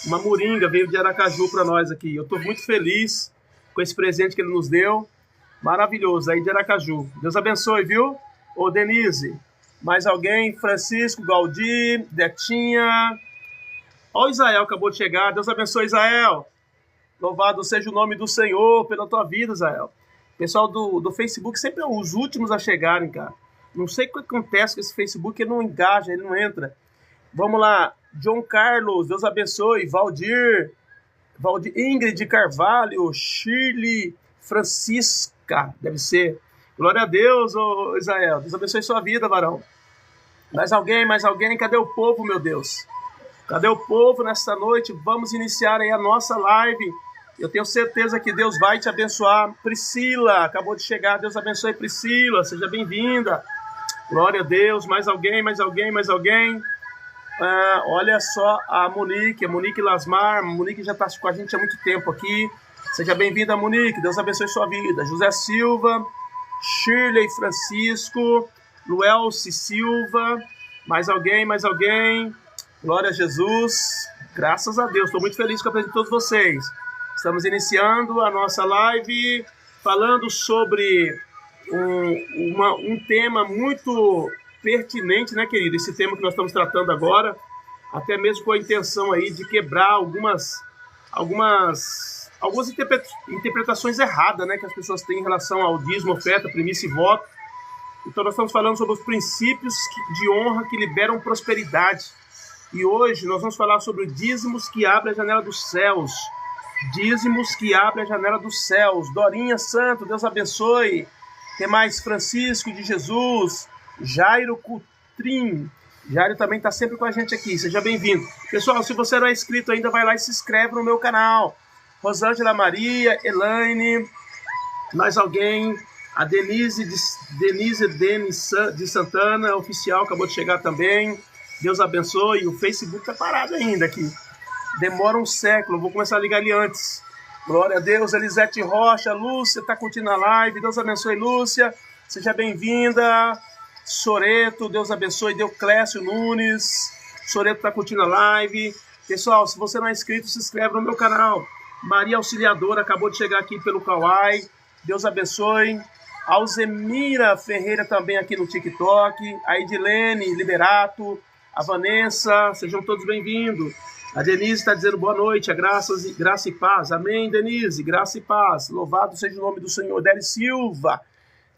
Uma moringa veio de Aracaju para nós aqui. Eu estou muito feliz com esse presente que ele nos deu. Maravilhoso, aí de Aracaju. Deus abençoe, viu? Ô, Denise, mais alguém? Francisco, Galdi, Detinha. Ó, o Israel acabou de chegar. Deus abençoe, Israel. Louvado seja o nome do Senhor pela tua vida, Israel. O pessoal do Facebook sempre é os últimos a chegarem, cara. Não sei o que acontece com esse Facebook, ele não engaja, ele não entra. Vamos lá. John Carlos, Deus abençoe. Valdir, Ingrid Carvalho, Shirley Francisca, deve ser. Glória a Deus, ô Israel. Deus abençoe sua vida, varão. Mais alguém? Cadê o povo, meu Deus? Cadê o povo nesta noite? Vamos iniciar aí a nossa live. Eu tenho certeza que Deus vai te abençoar. Priscila, acabou de chegar. Deus abençoe, Priscila. Seja bem-vinda. Glória a Deus. Mais alguém? Olha só a Monique Lasmar. A Monique já está com a gente há muito tempo aqui. Seja bem-vinda, Monique. Deus abençoe sua vida. José Silva, Shirley Francisco, Luelce Silva. Mais alguém? Glória a Jesus. Graças a Deus. Estou muito feliz com a presença de todos vocês. Estamos iniciando a nossa live falando sobre um tema muito pertinente, né, querido? Esse tema que nós estamos tratando agora, até mesmo com a intenção aí de quebrar algumas interpretações erradas, né, que as pessoas têm em relação ao dízimo, oferta, primícia e voto. Então nós estamos falando sobre os princípios de honra que liberam prosperidade. E hoje nós vamos falar sobre dízimos que abrem a janela dos céus. Dízimos que abrem a janela dos céus. Dorinha Santo, Deus abençoe. Tem mais? Francisco de Jesus. Jairo Cutrim. Jairo também está sempre com a gente aqui. Seja bem-vindo. Pessoal, se você não é inscrito ainda, vai lá e se inscreve no meu canal. Rosângela Maria, Elaine. Mais alguém? A Denise de Santana, oficial, acabou de chegar também. Deus abençoe. O Facebook está parado ainda aqui. Demora um século. Vou começar a ligar ali antes. Glória a Deus. Elisete Rocha. Lúcia está curtindo a live. Deus abençoe, Lúcia. Seja bem-vinda. Soreto. Deus abençoe. Deuclésio Nunes. Soreto está curtindo a live. Pessoal, se você não é inscrito, se inscreve no meu canal. Maria Auxiliadora acabou de chegar aqui pelo Kawai. Deus abençoe. Alzemira Ferreira também aqui no TikTok. A Edilene Liberato. A Vanessa. Sejam todos bem-vindos. A Denise está dizendo boa noite, a graça e paz. Amém, Denise, graça e paz. Louvado seja o nome do Senhor. Deli Silva,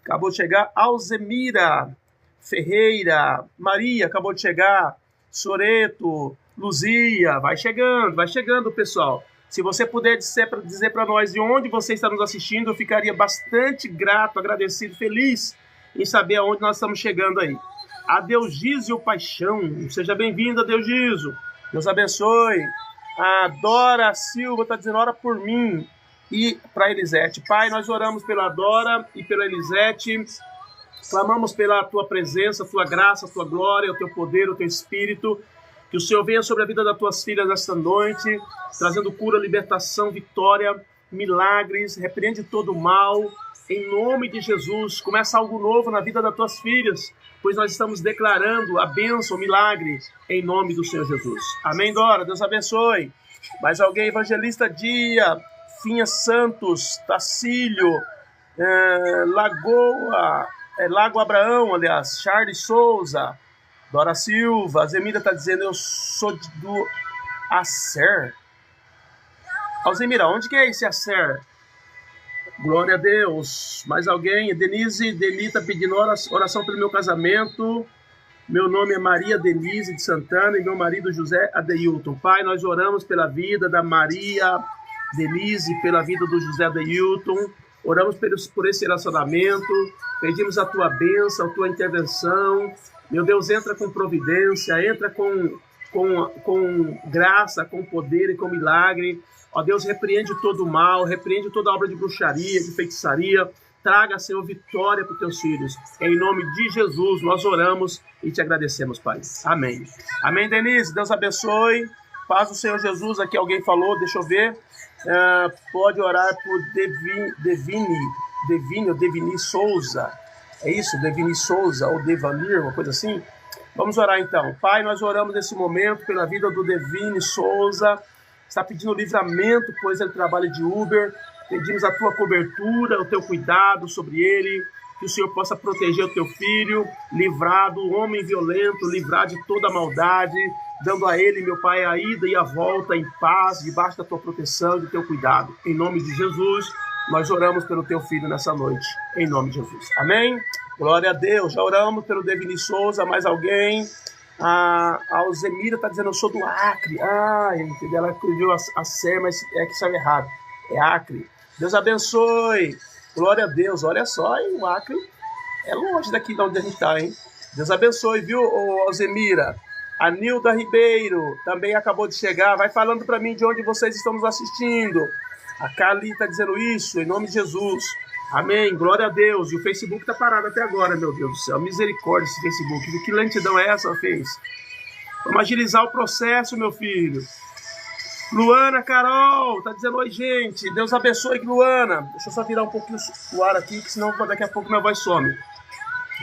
acabou de chegar. Alzemira Ferreira, Maria, acabou de chegar. Soreto, Luzia, vai chegando, pessoal. Se você puder dizer para nós de onde você está nos assistindo, eu ficaria bastante grato, agradecido, feliz em saber aonde nós estamos chegando aí. A Deusísio Paixão, seja bem-vinda, Deusísio. Deus abençoe. A Dora Silva está dizendo, ora por mim e para Elisete. Pai, nós oramos pela Dora e pela Elisete. Clamamos pela tua presença, tua graça, tua glória, o teu poder, o teu espírito. Que o Senhor venha sobre a vida das tuas filhas nesta noite, trazendo cura, libertação, vitória, milagres. Repreende todo o mal. Em nome de Jesus, começa algo novo na vida das tuas filhas, pois nós estamos declarando a bênção, o milagre, em nome do Senhor Jesus. Amém, Dora? Deus abençoe. Mais alguém? Evangelista Dia, Finha Santos, Tacílio, Lago Abraão, aliás, Charles Souza, Dora Silva. A Zemira está dizendo, eu sou do Acer. Alzemira, onde que é esse Acer? Glória a Deus. Mais alguém? Denise Delita pedindo oração pelo meu casamento. Meu nome é Maria Denise de Santana e meu marido José Adeilton. Pai, nós oramos pela vida da Maria Denise, pela vida do José Adeilton. Oramos por esse relacionamento. Pedimos a tua bênção, a tua intervenção. Meu Deus, entra com providência, entra com graça, com poder e com milagre. Ó Deus, repreende todo o mal, repreende toda obra de bruxaria, de feitiçaria. Traga, Senhor, vitória para os teus filhos. Em nome de Jesus, nós oramos e te agradecemos, Pai. Amém. Amém, Denise. Deus abençoe. Paz do Senhor Jesus. Aqui alguém falou, deixa eu ver. Pode orar por Devini Souza. É isso? Devini Souza ou Devanir, uma coisa assim. Vamos orar então. Pai, nós oramos nesse momento pela vida do Devine Souza. Está pedindo livramento, pois ele trabalha de Uber. Pedimos a tua cobertura, o teu cuidado sobre ele. Que o Senhor possa proteger o teu filho, livrar do homem violento, livrar de toda a maldade, dando a ele, meu Pai, a ida e a volta em paz, debaixo da tua proteção e do teu cuidado. Em nome de Jesus, nós oramos pelo teu filho nessa noite. Em nome de Jesus. Amém? Glória a Deus. Já oramos pelo Devine Souza. Mais alguém? A Alzemira está dizendo, eu sou do Acre. Entendeu? Ela escreveu a C, mas é que saiu errado. É Acre. Deus abençoe. Glória a Deus. Olha só, hein? O Acre é longe daqui de onde a gente está, hein? Deus abençoe, viu, Alzemira? A Nilda Ribeiro também acabou de chegar. Vai falando para mim de onde vocês estão nos assistindo. A Cali está dizendo isso, em nome de Jesus. Amém, glória a Deus. E o Facebook está parado até agora, meu Deus do céu. Misericórdia esse Facebook. Que lentidão é essa, fez? Vamos agilizar o processo, meu filho. Luana Carol está dizendo, oi, gente. Deus abençoe, Luana. Deixa eu só virar um pouquinho o ar aqui, que senão daqui a pouco minha voz some.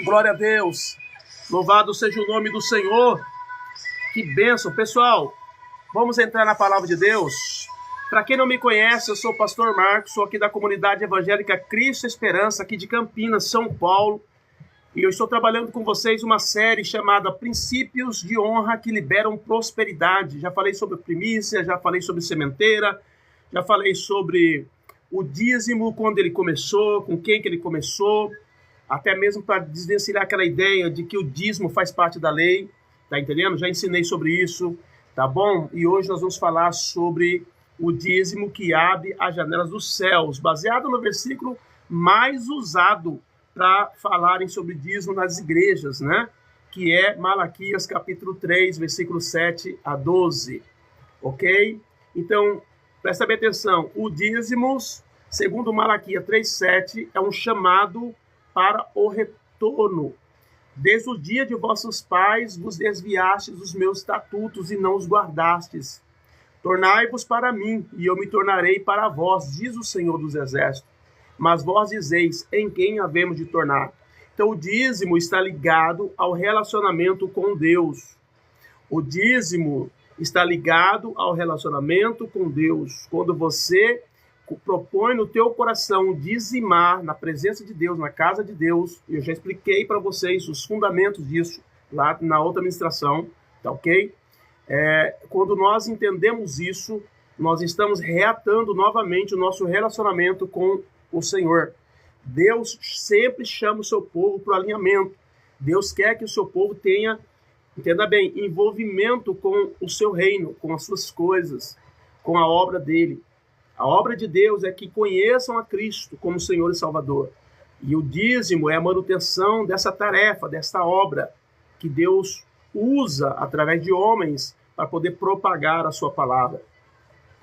Glória a Deus. Louvado seja o nome do Senhor. Que bênção. Pessoal, vamos entrar na palavra de Deus. Para quem não me conhece, eu sou o pastor Marcos, sou aqui da comunidade evangélica Cristo Esperança, aqui de Campinas, São Paulo. E eu estou trabalhando com vocês uma série chamada Princípios de Honra que Liberam Prosperidade. Já falei sobre primícia, já falei sobre sementeira, já falei sobre o dízimo, quando ele começou, com quem que ele começou, até mesmo para desvencilhar aquela ideia de que o dízimo faz parte da lei, tá entendendo? Já ensinei sobre isso, tá bom? E hoje nós vamos falar sobre o dízimo que abre as janelas dos céus, baseado no versículo mais usado para falarem sobre dízimo nas igrejas, né? Que é Malaquias capítulo 3, versículo 7 a 12, ok? Então, presta bem atenção, o dízimo, segundo Malaquias 3,7, é um chamado para o retorno. Desde o dia de vossos pais vos desviastes dos meus estatutos e não os guardastes. Tornai-vos para mim, e eu me tornarei para vós, diz o Senhor dos Exércitos. Mas vós dizeis, em quem havemos de tornar? Então o dízimo está ligado ao relacionamento com Deus. O dízimo está ligado ao relacionamento com Deus. Quando você propõe no teu coração dizimar na presença de Deus, na casa de Deus, eu já expliquei para vocês os fundamentos disso lá na outra ministração, tá ok? Quando nós entendemos isso, nós estamos reatando novamente o nosso relacionamento com o Senhor. Deus sempre chama o seu povo para o alinhamento. Deus quer que o seu povo tenha, entenda bem, envolvimento com o seu reino, com as suas coisas, com a obra dele. A obra de Deus é que conheçam a Cristo como Senhor e Salvador. E o dízimo é a manutenção dessa tarefa, dessa obra que Deus usa através de homens para poder propagar a sua palavra.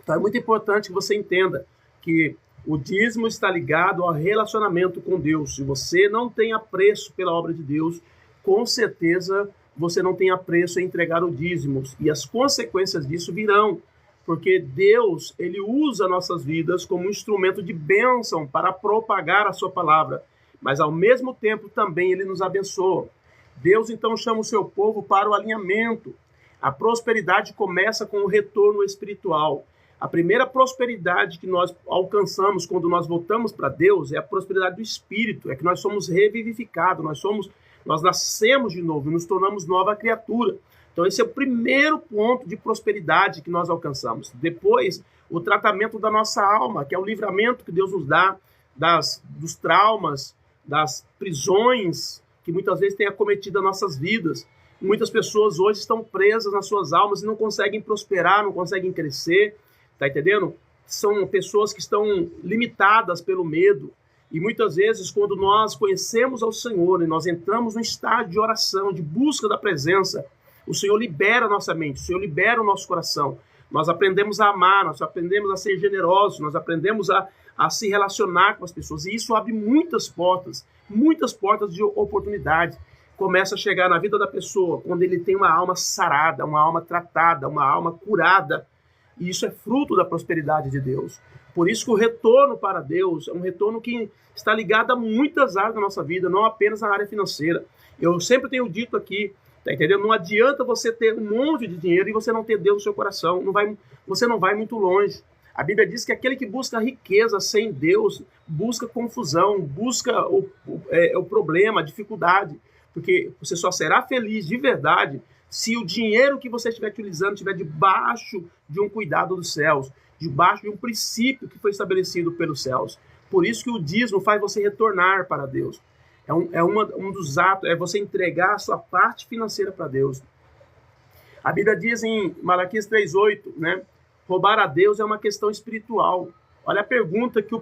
Então é muito importante que você entenda que o dízimo está ligado ao relacionamento com Deus. Se você não tem apreço pela obra de Deus, com certeza você não tem apreço em entregar o dízimo. E as consequências disso virão, porque Deus, ele usa nossas vidas como um instrumento de bênção para propagar a sua palavra. Mas ao mesmo tempo também ele nos abençoa. Deus então chama o seu povo para o alinhamento. A prosperidade começa com o retorno espiritual. A primeira prosperidade que nós alcançamos quando nós voltamos para Deus é a prosperidade do Espírito, é que nós somos revivificados, nós nascemos de novo e nos tornamos nova criatura. Então esse é o primeiro ponto de prosperidade que nós alcançamos. Depois, o tratamento da nossa alma, que é o livramento que Deus nos dá dos traumas, das prisões que muitas vezes têm acometido as nossas vidas. Muitas pessoas hoje estão presas nas suas almas e não conseguem prosperar, não conseguem crescer. Tá entendendo? São pessoas que estão limitadas pelo medo. E muitas vezes, quando nós conhecemos ao Senhor e nós entramos num estágio de oração, de busca da presença, o Senhor libera a nossa mente, o Senhor libera o nosso coração. Nós aprendemos a amar, nós aprendemos a ser generosos, nós aprendemos a se relacionar com as pessoas. E isso abre muitas portas de oportunidade. Começa a chegar na vida da pessoa quando ele tem uma alma sarada, uma alma tratada, uma alma curada. E isso é fruto da prosperidade de Deus. Por isso que o retorno para Deus é um retorno que está ligado a muitas áreas da nossa vida, não apenas na área financeira. Eu sempre tenho dito aqui Tá entendendo? Não adianta você ter um monte de dinheiro e você não ter Deus no seu coração. Você não vai muito longe. A Bíblia diz que aquele que busca riqueza sem Deus busca confusão, busca o problema, a dificuldade. Porque você só será feliz de verdade se o dinheiro que você estiver utilizando estiver debaixo de um cuidado dos céus, debaixo de um princípio que foi estabelecido pelos céus. Por isso que o dízimo faz você retornar para Deus. Um dos atos, é você entregar a sua parte financeira para Deus. A Bíblia diz em Malaquias 3:8, né? Roubar a Deus é uma questão espiritual. Olha a pergunta que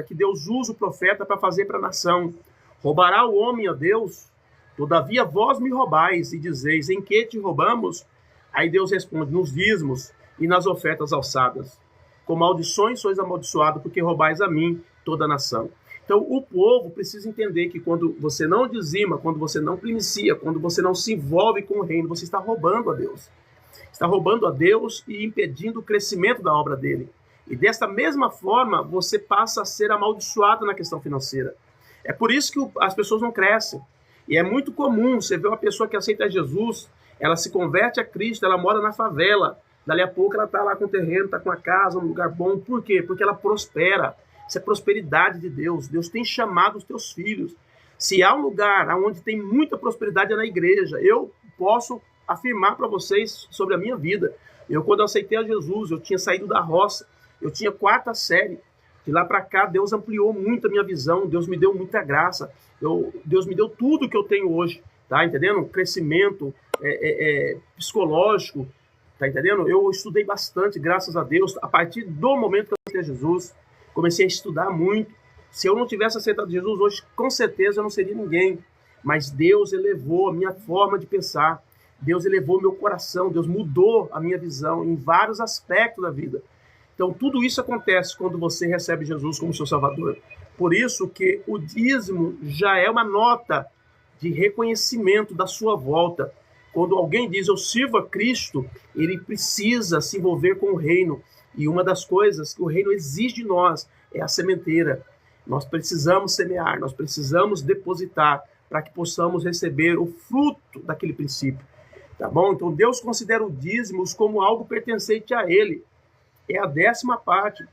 que Deus usa o profeta para fazer para a nação. Roubará o homem a Deus? Todavia vós me roubais e dizeis, em que te roubamos? Aí Deus responde, nos dízimos e nas ofertas alçadas. Com maldições sois amaldiçoados, porque roubais a mim toda a nação. Então o povo precisa entender que quando você não dizima, quando você não primicia, quando você não se envolve com o reino, você está roubando a Deus. Está roubando a Deus e impedindo o crescimento da obra dele. E desta mesma forma, você passa a ser amaldiçoado na questão financeira. É por isso que as pessoas não crescem. E é muito comum você ver uma pessoa que aceita Jesus, ela se converte a Cristo, ela mora na favela. Dali a pouco ela está lá com o terreno, está com a casa, um lugar bom. Por quê? Porque ela prospera. Isso é prosperidade de Deus. Deus tem chamado os teus filhos. Se há um lugar onde tem muita prosperidade é na igreja. Eu posso afirmar para vocês sobre a minha vida. Quando eu aceitei a Jesus, eu tinha saído da roça. Eu tinha 4ª série. De lá para cá, Deus ampliou muito a minha visão. Deus me deu muita graça. Deus me deu tudo que eu tenho hoje. Tá entendendo? Crescimento psicológico. Tá entendendo? Eu estudei bastante, graças a Deus. A partir do momento que eu aceitei Jesus, comecei a estudar muito. Se eu não tivesse aceitado Jesus hoje, com certeza eu não seria ninguém. Mas Deus elevou a minha forma de pensar. Deus elevou meu coração. Deus mudou a minha visão em vários aspectos da vida. Então, tudo isso acontece quando você recebe Jesus como seu Salvador. Por isso que o dízimo já é uma nota de reconhecimento da sua volta. Quando alguém diz, eu sirvo a Cristo, ele precisa se envolver com o reino. E uma das coisas que o reino exige de nós é a sementeira. Nós precisamos semear, nós precisamos depositar para que possamos receber o fruto daquele princípio. Tá bom? Então, Deus considera o dízimos como algo pertencente a Ele. É a 10ª parte.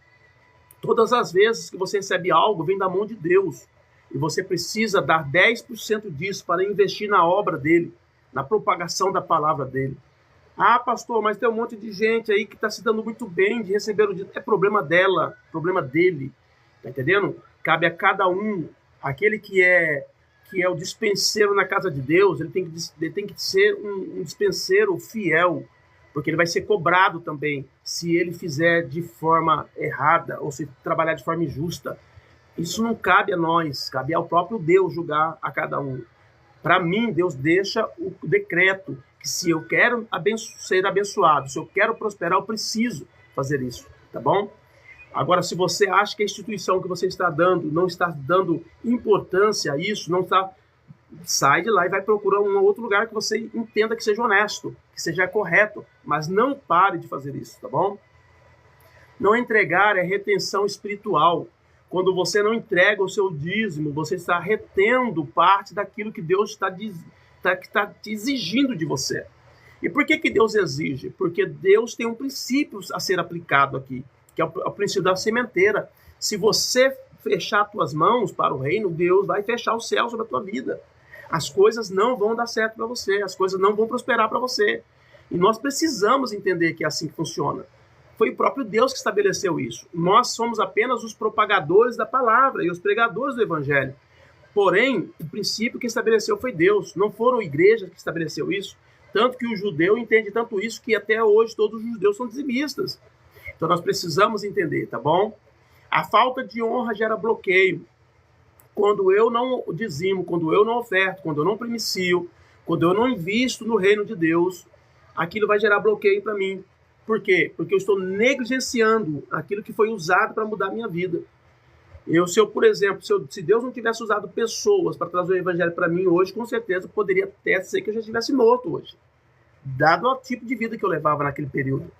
Todas as vezes que você recebe algo, vem da mão de Deus. E você precisa dar 10% disso para investir na obra dele, na propagação da palavra dele. Ah, pastor, mas tem um monte de gente aí que está se dando muito bem de receber o dízimo. É problema dela, problema dele. Tá entendendo? Cabe a cada um. Aquele que é o dispenseiro na casa de Deus, ele tem que ser um dispenseiro fiel. Porque ele vai ser cobrado também se ele fizer de forma errada ou se trabalhar de forma injusta. Isso não cabe a nós, cabe ao próprio Deus julgar a cada um. Para mim, Deus deixa o decreto que se eu quero ser abençoado, se eu quero prosperar, eu preciso fazer isso, tá bom? Agora, se você acha que a instituição que você está dando não está dando importância a isso, não está... sai de lá e vai procurar um outro lugar que você entenda que seja honesto, que seja correto, mas não pare de fazer isso, tá bom? Não entregar é retenção espiritual. Quando você não entrega o seu dízimo, você está retendo parte daquilo que Deus está te exigindo de você. E por que Deus exige? Porque Deus tem um princípio a ser aplicado aqui, que é o princípio da sementeira. Se você fechar as tuas mãos para o reino, Deus vai fechar o céu sobre a tua vida. As coisas não vão dar certo para você, as coisas não vão prosperar para você. E nós precisamos entender que é assim que funciona. Foi o próprio Deus que estabeleceu isso. Nós somos apenas os propagadores da palavra e os pregadores do evangelho. Porém, o princípio que estabeleceu foi Deus. Não foram igrejas que estabeleceu isso. Tanto que o judeu entende tanto isso que até hoje todos os judeus são dizimistas. Então nós precisamos entender, tá bom? A falta de honra gera bloqueio. Quando eu não dizimo, quando eu não oferto, quando eu não primicio, quando eu não invisto no reino de Deus, aquilo vai gerar bloqueio para mim. Por quê? Porque eu estou negligenciando aquilo que foi usado para mudar a minha vida. Por exemplo, se Deus não tivesse usado pessoas para trazer o evangelho para mim hoje, com certeza poderia até ser que eu já estivesse morto hoje, dado o tipo de vida que eu levava naquele período.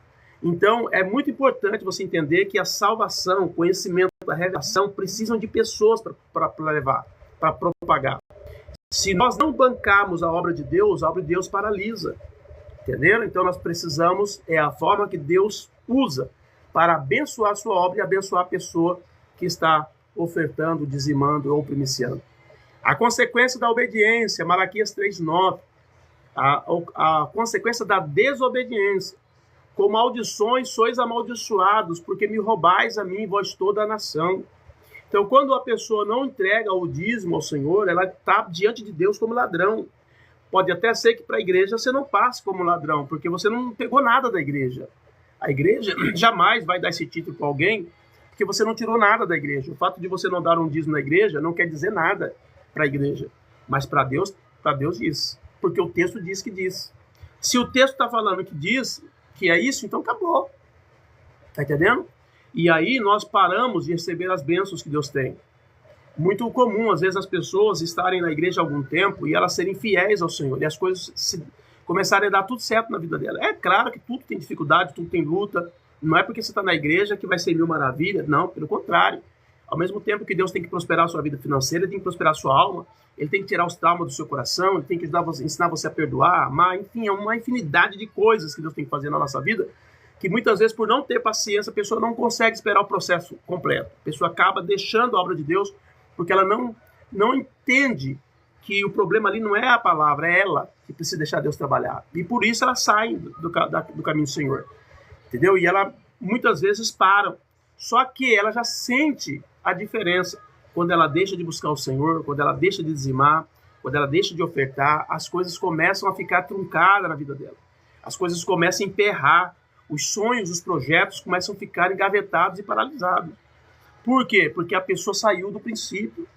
Então, é muito importante você entender que a salvação, o conhecimento, a revelação precisam de pessoas para levar, para propagar. Se nós não bancarmos a obra de Deus paralisa. Entenderam? Então nós precisamos, é a forma que Deus usa para abençoar a sua obra e abençoar a pessoa que está ofertando, dizimando ou primiciando. A consequência da obediência, Malaquias 3:9, a consequência da desobediência. Com maldições sois amaldiçoados, porque me roubais a mim, vós toda a nação. Então, quando a pessoa não entrega o dízimo ao Senhor, ela está diante de Deus como ladrão. Pode até ser que para a igreja você não passe como ladrão, porque você não pegou nada da igreja. A igreja jamais vai dar esse título para alguém, porque você não tirou nada da igreja. O fato de você não dar um dízimo na igreja não quer dizer nada para a igreja. Mas para Deus diz. Porque o texto diz que diz. Se o texto está falando que diz que é isso, então acabou. Está entendendo? E aí nós paramos de receber as bênçãos que Deus tem. Muito comum, às vezes, as pessoas estarem na igreja há algum tempo e elas serem fiéis ao Senhor. E as coisas começarem a dar tudo certo na vida dela. É claro que tudo tem dificuldade, tudo tem luta. Não é porque você está na igreja que vai ser mil maravilhas. Não, pelo contrário. Ao mesmo tempo que Deus tem que prosperar a sua vida financeira, Ele tem que prosperar a sua alma, Ele tem que tirar os traumas do seu coração, Ele tem que ensinar você a perdoar, a amar. Enfim, é uma infinidade de coisas que Deus tem que fazer na nossa vida, que muitas vezes, por não ter paciência, a pessoa não consegue esperar o processo completo. A pessoa acaba deixando a obra de Deus porque ela não entende que o problema ali não é a palavra, é ela que precisa deixar Deus trabalhar. E por isso ela sai do caminho do Senhor. Entendeu? E ela muitas vezes para. Só que ela já sente a diferença. Quando ela deixa de buscar o Senhor, quando ela deixa de dizimar, quando ela deixa de ofertar, as coisas começam a ficar truncadas na vida dela. As coisas começam a emperrar. Os sonhos, os projetos começam a ficar engavetados e paralisados. Por quê? Porque a pessoa saiu do princípio.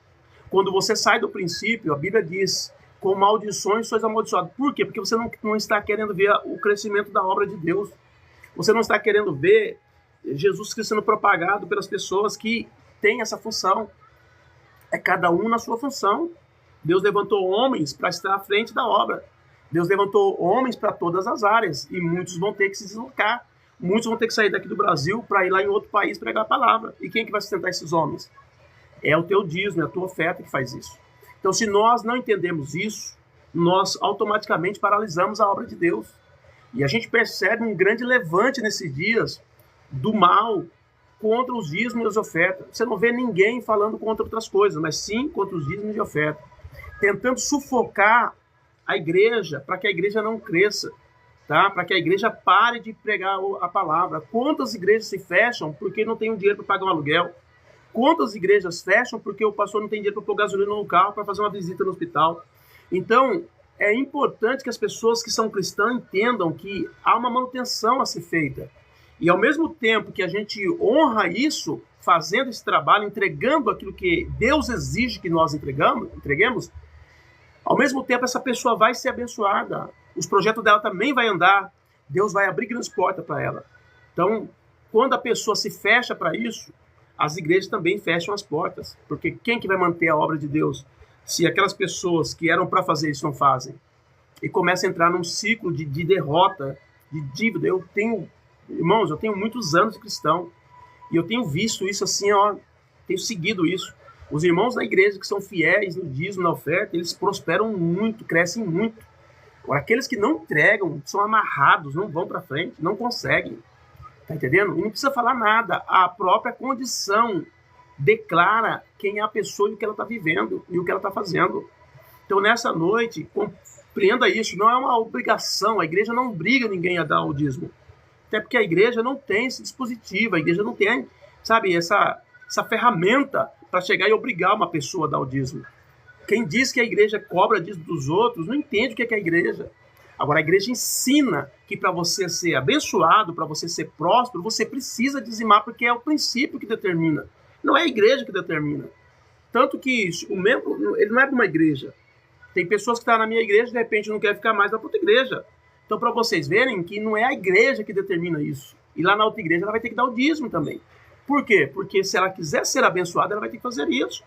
Quando você sai do princípio, a Bíblia diz, com maldições sois amaldiçoados. Por quê? Porque você não está querendo ver o crescimento da obra de Deus. Você não está querendo ver Jesus Cristo sendo propagado pelas pessoas que têm essa função. É cada um na sua função. Deus levantou homens para estar à frente da obra. Deus levantou homens para todas as áreas. E muitos vão ter que se deslocar. Muitos vão ter que sair daqui do Brasil para ir lá em outro país pregar a palavra. E quem que vai sustentar esses homens? É o teu dízimo, é a tua oferta que faz isso. Então, se nós não entendemos isso, nós automaticamente paralisamos a obra de Deus. E a gente percebe um grande levante nesses dias do mal contra os dízimos e as ofertas. Você não vê ninguém falando contra outras coisas, mas sim contra os dízimos e ofertas. Tentando sufocar a igreja para que a igreja não cresça. Tá? Para que a igreja pare de pregar a palavra. Quantas igrejas se fecham porque não tem dinheiro para pagar um aluguel? Quantas igrejas fecham porque o pastor não tem dinheiro para pôr gasolina no carro para fazer uma visita no hospital? Então, é importante que as pessoas que são cristãs entendam que há uma manutenção a ser feita. E ao mesmo tempo que a gente honra isso, fazendo esse trabalho, entregando aquilo que Deus exige que nós entreguemos, ao mesmo tempo essa pessoa vai ser abençoada. Os projetos dela também vai andar. Deus vai abrir grandes portas para ela. Então, quando a pessoa se fecha para isso, as igrejas também fecham as portas. Porque quem que vai manter a obra de Deus se aquelas pessoas que eram para fazer isso não fazem? E começa a entrar num ciclo de derrota, de dívida. Irmãos, eu tenho muitos anos de cristão. E eu tenho visto isso assim, tenho seguido isso. Os irmãos da igreja que são fiéis no dízimo, na oferta, eles prosperam muito, crescem muito. Agora, aqueles que não entregam, são amarrados, não vão para frente, não conseguem. Tá entendendo? E não precisa falar nada. A própria condição declara quem é a pessoa e o que ela está vivendo e o que ela está fazendo. Então, nessa noite, compreenda isso. Não é uma obrigação. A igreja não obriga ninguém a dar o dízimo. Até porque a igreja não tem esse dispositivo. A igreja não tem, sabe, essa ferramenta para chegar e obrigar uma pessoa a dar o dízimo. Quem diz que a igreja cobra dízimo dos outros não entende o que é a igreja. Agora, a igreja ensina que para você ser abençoado, para você ser próspero, você precisa dizimar, porque é o princípio que determina. Não é a igreja que determina. Tanto que o membro, ele não é de uma igreja. Tem pessoas que estão na minha igreja e de repente não querem ficar mais na outra igreja. Então, para vocês verem que não é a igreja que determina isso. E lá na outra igreja ela vai ter que dar o dízimo também. Por quê? Porque se ela quiser ser abençoada, ela vai ter que fazer isso.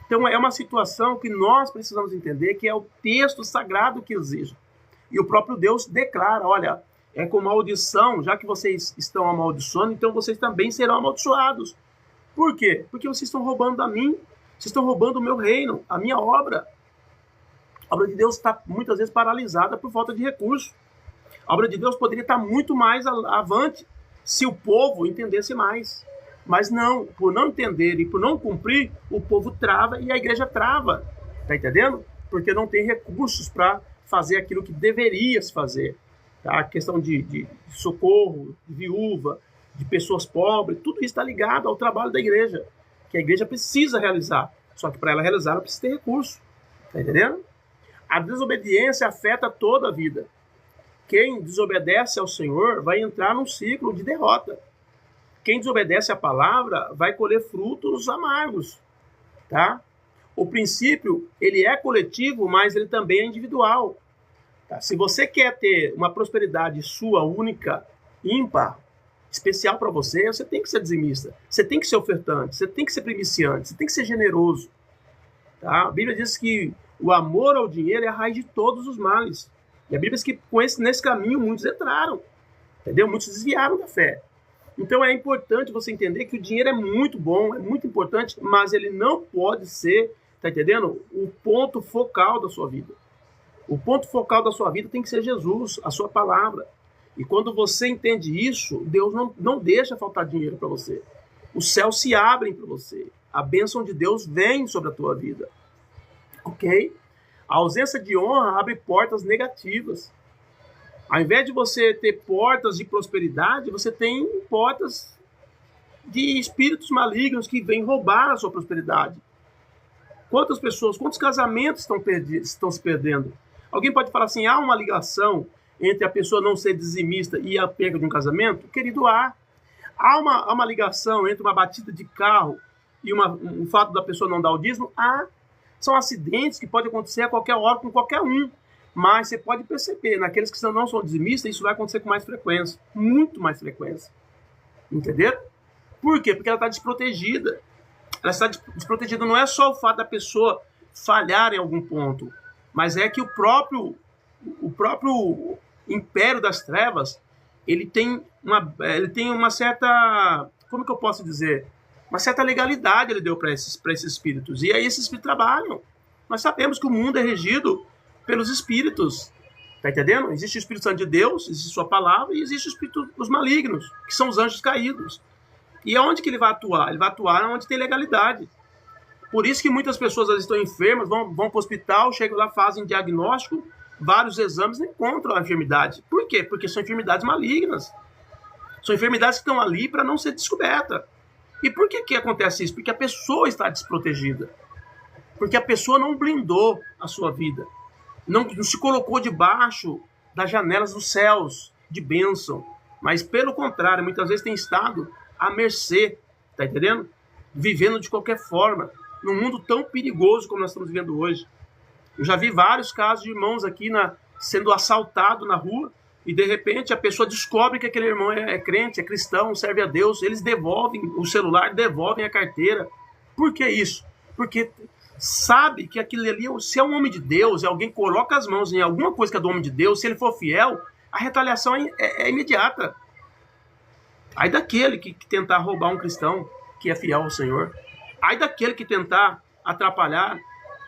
Então, é uma situação que nós precisamos entender que é o texto sagrado que exige. E o próprio Deus declara, olha, é com maldição, já que vocês estão amaldiçoando, então vocês também serão amaldiçoados. Por quê? Porque vocês estão roubando a mim, vocês estão roubando o meu reino, a minha obra. A obra de Deus está muitas vezes paralisada por falta de recursos. A obra de Deus poderia estar muito mais avante se o povo entendesse mais. Mas não, por não entender e por não cumprir, o povo trava e a igreja trava. Está entendendo? Porque não tem recursos para fazer aquilo que deveria se fazer. Tá? A questão de socorro, de viúva, de pessoas pobres, tudo isso está ligado ao trabalho da igreja, que a igreja precisa realizar. Só que para ela realizar, ela precisa ter recurso. Está entendendo? A desobediência afeta toda a vida. Quem desobedece ao Senhor vai entrar num ciclo de derrota. Quem desobedece à palavra vai colher frutos amargos. Tá? O princípio, ele é coletivo, mas ele também é individual. Tá? Se você quer ter uma prosperidade sua, única, ímpar, especial para você, você tem que ser dizimista, você tem que ser ofertante, você tem que ser primiciante, você tem que ser generoso. Tá? A Bíblia diz que o amor ao dinheiro é a raiz de todos os males. E a Bíblia diz que nesse caminho muitos entraram, entendeu? Muitos desviaram da fé. Então é importante você entender que o dinheiro é muito bom, é muito importante, mas ele não pode ser, tá entendendo? O ponto focal da sua vida. O ponto focal da sua vida tem que ser Jesus, a sua palavra. E quando você entende isso, Deus não deixa faltar dinheiro para você. Os céus se abrem para você. A bênção de Deus vem sobre a tua vida. Ok? A ausência de honra abre portas negativas. Ao invés de você ter portas de prosperidade, você tem portas de espíritos malignos que vêm roubar a sua prosperidade. Quantas pessoas, quantos casamentos estão se perdendo? Alguém pode falar assim, há uma ligação entre a pessoa não ser dizimista e a perda de um casamento? Querido, há. Há uma ligação entre uma batida de carro e o fato da pessoa não dar o dízimo? Há. São acidentes que podem acontecer a qualquer hora com qualquer um. Mas você pode perceber, naqueles que não são dizimistas, isso vai acontecer com mais frequência. Muito mais frequência. Entenderam? Por quê? Porque ela está desprotegida. Ela está desprotegida. Não é só o fato da pessoa falhar em algum ponto, mas é que o próprio império das trevas, ele tem uma certa, como que eu posso dizer? Uma certa legalidade ele deu para esses espíritos. E aí esses espíritos trabalham. Nós sabemos que o mundo é regido pelos espíritos. Tá entendendo? Existe o Espírito Santo de Deus, existe sua palavra, e existe o Espírito dos malignos, que são os anjos caídos. E aonde que ele vai atuar? Ele vai atuar onde tem legalidade. Por isso que muitas pessoas às vezes estão enfermas, vão para o hospital, chegam lá, fazem diagnóstico, vários exames, não encontram a enfermidade. Por quê? Porque são enfermidades malignas. São enfermidades que estão ali para não ser descoberta. E por que acontece isso? Porque a pessoa está desprotegida. Porque a pessoa não blindou a sua vida. Não se colocou debaixo das janelas dos céus de bênção. Mas, pelo contrário, muitas vezes tem estado à mercê, tá entendendo? Vivendo de qualquer forma, num mundo tão perigoso como nós estamos vivendo hoje. Eu já vi vários casos de irmãos aqui sendo assaltados na rua, e de repente a pessoa descobre que aquele irmão é crente, é cristão, serve a Deus, eles devolvem o celular, devolvem a carteira. Por que isso? Porque sabe que aquilo ali, se é um homem de Deus, e alguém coloca as mãos em alguma coisa que é do homem de Deus, se ele for fiel, a retaliação é imediata. Aí daquele que tentar roubar um cristão que é fiel ao Senhor. Aí daquele que tentar atrapalhar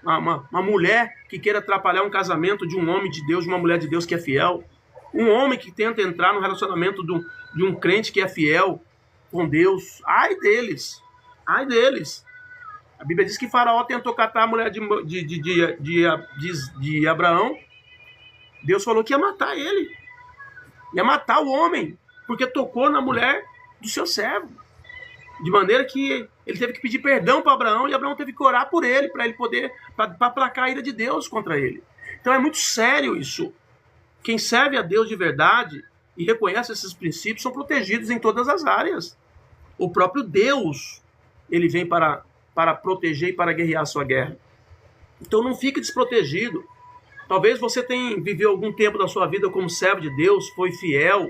uma mulher que queira atrapalhar um casamento de um homem de Deus, de uma mulher de Deus que é fiel. Um homem que tenta entrar no relacionamento de um crente que é fiel com Deus. Ai deles. Ai deles. A Bíblia diz que Faraó tentou catar a mulher de Abraão. Deus falou que ia matar ele. Ia matar o homem, porque tocou na mulher do seu servo. De maneira que ele teve que pedir perdão para Abraão, e Abraão teve que orar por ele, para ele poder, para aplacar a ira de Deus contra ele. Então é muito sério isso. Quem serve a Deus de verdade e reconhece esses princípios são protegidos em todas as áreas. O próprio Deus, ele vem para proteger e para guerrear a sua guerra. Então não fique desprotegido. Talvez você viveu algum tempo da sua vida como servo de Deus, foi fiel.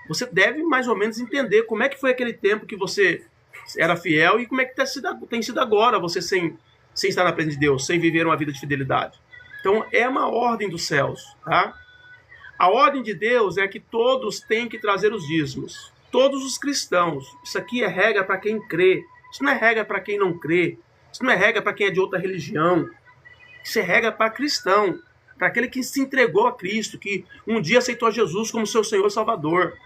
Você deve mais ou menos entender como é que foi aquele tempo que você era fiel e como é que tem sido agora você sem estar na presença de Deus, sem viver uma vida de fidelidade. Então é uma ordem dos céus, tá? A ordem de Deus é que todos têm que trazer os dízimos. Todos os cristãos. Isso aqui é regra para quem crê. Isso não é regra para quem não crê. Isso não é regra para quem é de outra religião. Isso é regra para cristão, para aquele que se entregou a Cristo, que um dia aceitou a Jesus como seu Senhor e Salvador.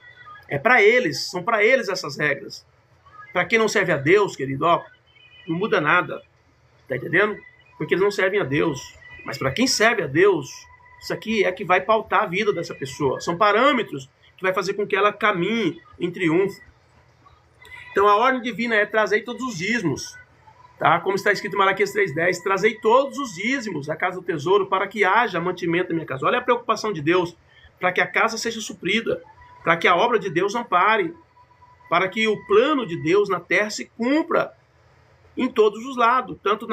É para eles, são para eles essas regras. Para quem não serve a Deus, querido, ó, não muda nada. Tá entendendo? Porque eles não servem a Deus. Mas para quem serve a Deus, isso aqui é que vai pautar a vida dessa pessoa. São parâmetros que vai fazer com que ela caminhe em triunfo. Então a ordem divina é trazer todos os dízimos. Tá? Como está escrito em Malaquias 3,10, trazei todos os dízimos à casa do tesouro para que haja mantimento na minha casa. Olha a preocupação de Deus, para que a casa seja suprida, para que a obra de Deus não pare, para que o plano de Deus na terra se cumpra em todos os lados, tanto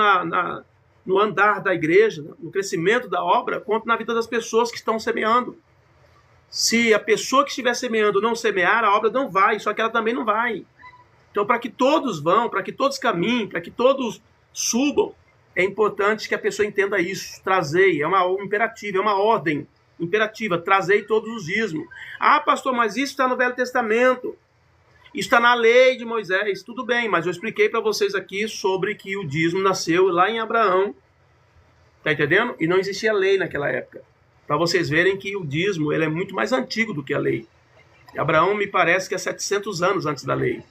no andar da igreja, no crescimento da obra, quanto na vida das pessoas que estão semeando. Se a pessoa que estiver semeando não semear, a obra não vai, só que ela também não vai. Então, para que todos vão, para que todos caminhem, para que todos subam, é importante que a pessoa entenda isso. Trazei, é um imperativo, é uma ordem imperativa. Trazei todos os dízimos. Ah, pastor, mas isso está no Velho Testamento. Isso está na lei de Moisés. Tudo bem, mas eu expliquei para vocês aqui sobre que o dízimo nasceu lá em Abraão. Tá entendendo? E não existia lei naquela época. Para vocês verem que o dízimo ele é muito mais antigo do que a lei. Abraão me parece que é 700 anos antes da lei.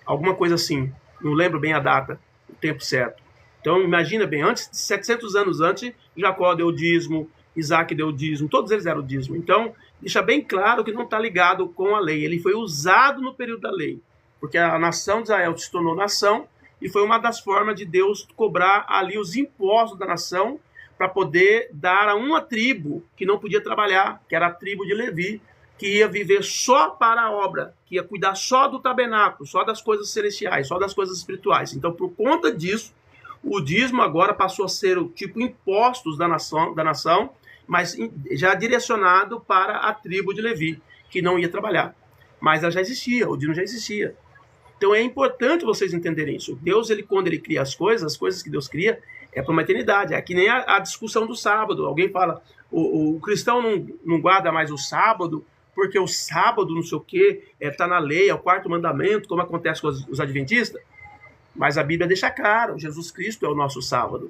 Alguma coisa assim, não lembro bem a data, o tempo certo. Então imagina bem, 700 anos antes, Jacó deu dízimo, Isaac deu dízimo, todos eles deram dízimo. Então deixa bem claro que não está ligado com a lei, ele foi usado no período da lei, porque a nação de Israel se tornou nação e foi uma das formas de Deus cobrar ali os impostos da nação para poder dar a uma tribo que não podia trabalhar, que era a tribo de Levi, que ia viver só para a obra, que ia cuidar só do tabernáculo, só das coisas celestiais, só das coisas espirituais. Então, por conta disso, o dízimo agora passou a ser o tipo impostos da nação, mas já direcionado para a tribo de Levi, que não ia trabalhar. Mas ela já existia, o dízimo já existia. Então é importante vocês entenderem isso. Deus, quando ele cria as coisas que Deus cria, é para uma eternidade. É que nem a discussão do sábado. Alguém fala, o cristão não guarda mais o sábado, porque o sábado, não sei o quê, está na lei, é o quarto mandamento, como acontece com os adventistas. Mas a Bíblia deixa claro, Jesus Cristo é o nosso sábado.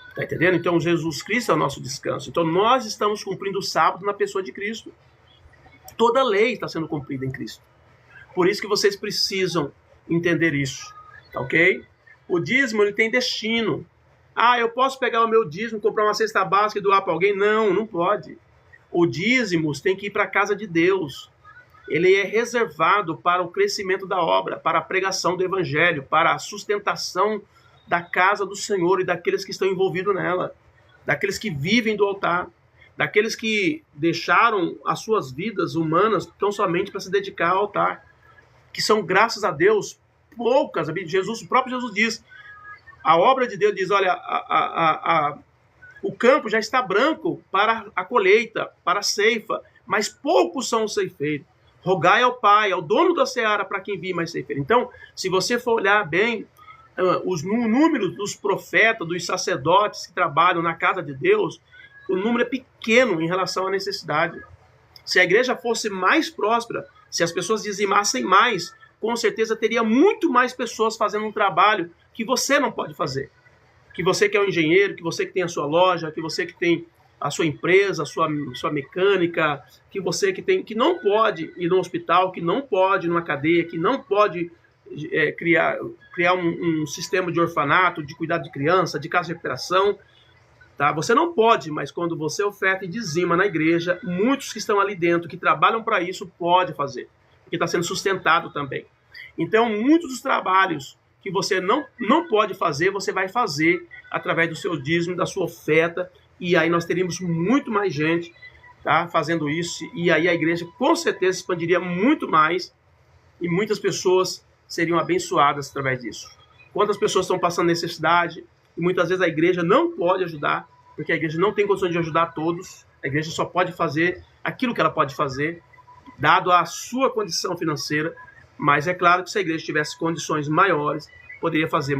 Está entendendo? Então, Jesus Cristo é o nosso descanso. Então, nós estamos cumprindo o sábado na pessoa de Cristo. Toda a lei está sendo cumprida em Cristo. Por isso que vocês precisam entender isso. Tá ok? O dízimo, ele tem destino. Ah, eu posso pegar o meu dízimo, comprar uma cesta básica e doar para alguém? Não, não pode. O dízimo tem que ir para a casa de Deus. Ele é reservado para o crescimento da obra, para a pregação do evangelho, para a sustentação da casa do Senhor e daqueles que estão envolvidos nela, daqueles que vivem do altar, daqueles que deixaram as suas vidas humanas tão somente para se dedicar ao altar, que são, graças a Deus, poucas. O próprio Jesus diz, a obra de Deus diz, olha, o campo já está branco para a colheita, para a ceifa, mas poucos são os ceifeiros. Rogai ao Pai, ao dono da seara, para quem vir mais ceifeiro. Então, se você for olhar bem, o número dos profetas, dos sacerdotes que trabalham na casa de Deus, o número é pequeno em relação à necessidade. Se a igreja fosse mais próspera, se as pessoas dizimassem mais, com certeza teria muito mais pessoas fazendo um trabalho que você não pode fazer. Que você que é um engenheiro, que você que tem a sua loja, que você que tem a sua empresa, a sua mecânica, que você que não pode ir no hospital, que não pode ir numa cadeia, que não pode criar um sistema de orfanato, de cuidado de criança, de casa de recuperação. Tá? Você não pode, mas quando você oferta e dizima na igreja, muitos que estão ali dentro, que trabalham para isso, pode fazer, porque está sendo sustentado também. Então, muitos dos trabalhos que você não pode fazer, você vai fazer através do seu dízimo, da sua oferta, e aí nós teríamos muito mais gente, tá, fazendo isso, e aí a igreja com certeza expandiria muito mais, e muitas pessoas seriam abençoadas através disso. Quantas pessoas estão passando necessidade, e muitas vezes a igreja não pode ajudar, porque a igreja não tem condições de ajudar todos, a igreja só pode fazer aquilo que ela pode fazer, dado a sua condição financeira, mas é claro que se a igreja tivesse condições maiores, poderia fazer